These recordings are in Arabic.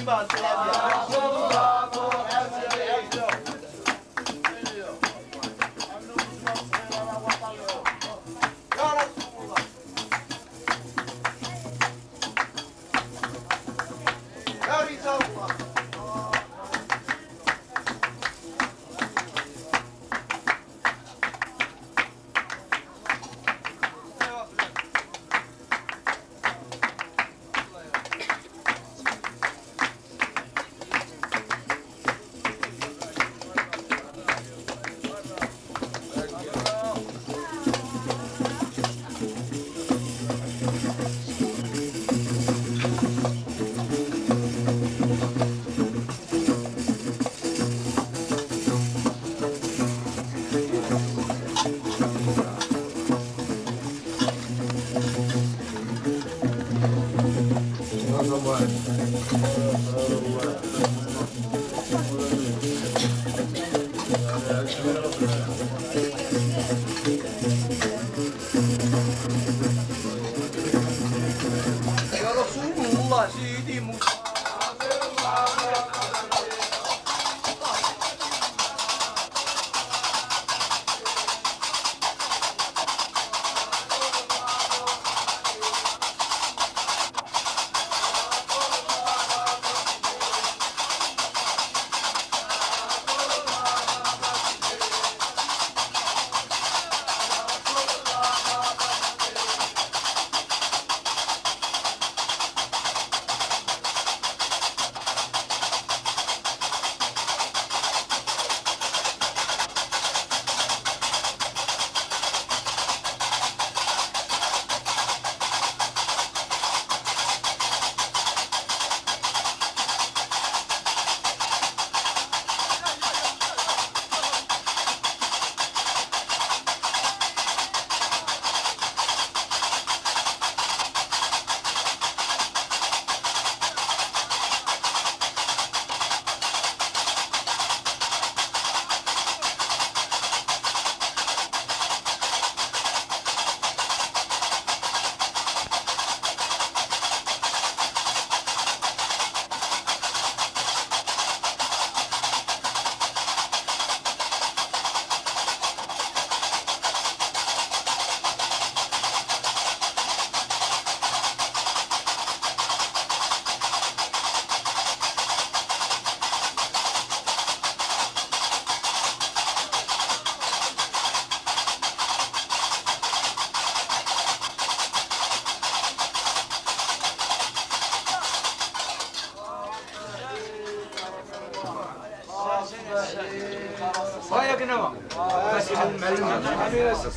mal, très bien. يا رسول الله سيدي موسى. ويا قنوة بس المعلم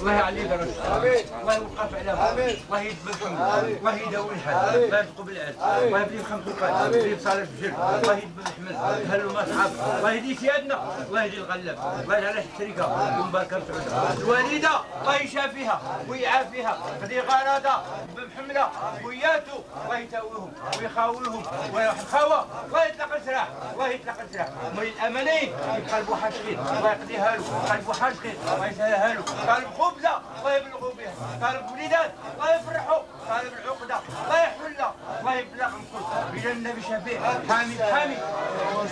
الله يعلي درجته الله يوقف عليه الله يدبر الحمد الله يداوي الحال الله يرزقه بالعز الله يبلي بخمس وقال الله يبلي بصالح بجر الله يدبر الحمد يهلوا ما صعب الله يهدي سيادنا الله يهدي الغلب الله يجعل الشركة ومباركة سعودة الوالدة الله يشافيها ويعافيها هذه غرادة بمحملة وياتو الله يتاويهم ويخاولهم ويخاوى الله يطلق السراح الله يطلق السراح ومن الأمانين يقلبوا حاشقين الله يقضيها له قلبوا حاشقين الله يسهلها له طالب خبزة الله يبلغوا بها طالب وليدات الله يفرحوا طالب العقدة الله يحل له الله يبلغهم كل بجنة النبي شفيع حامد حامد اللهم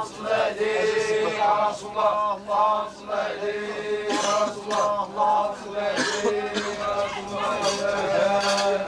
صل عليك يا رسول الله اللهم صل عليك يا رسول الله اللهم صل عليك يا رسول الله.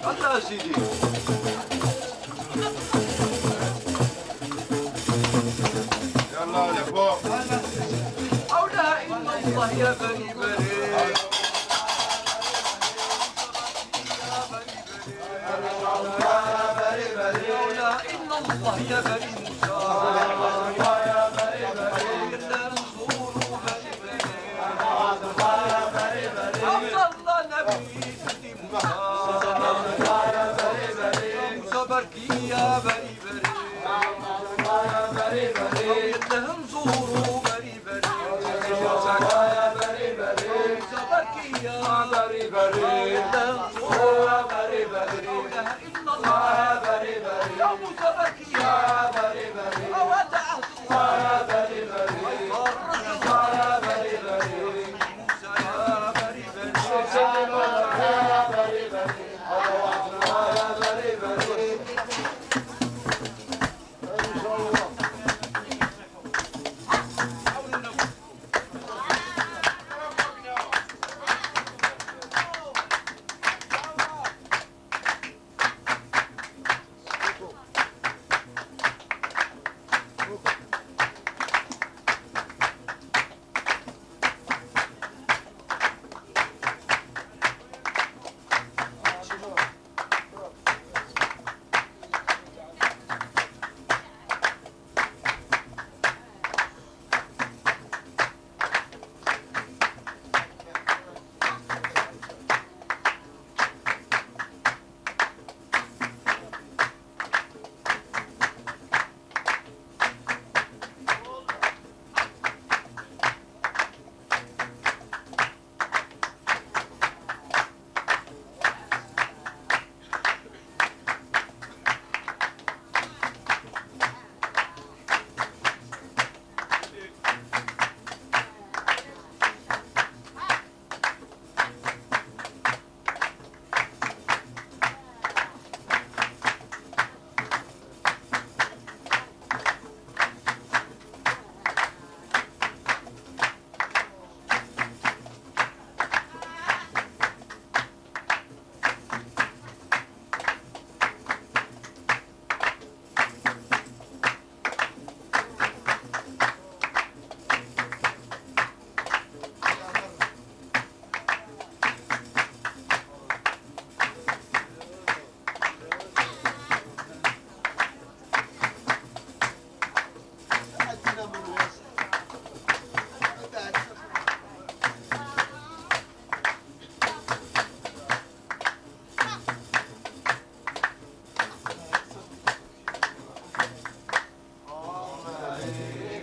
الله سيدي يلا لفوق أو لا إلا الله يا بني بني لا إلا الله يا بني موسى يا بني بني إلا نصور بني بني أفضل نبي سيدي موسى يا بني بني موسى بركي يا بني بني يا بني بني إلا نصور بني بني يا بني بني موسى بركي يا بني بني إلا نصور بني بني لا إله إلا الله يا بني بني يا موسى بركي يا بني بني أودعه الله يا بني بني الله يا بني بني موسى يا بني بني يا بني بني الله يا بني بني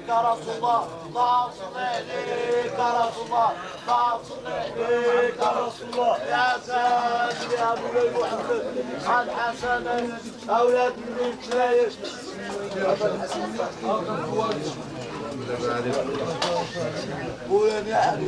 يا رسول الله اللهم صل عليك يا رسول الله اللهم صل عليك يا رسول الله يا سيدي يا ابو محمد الحسن اولاد بنت لايش قول يا علي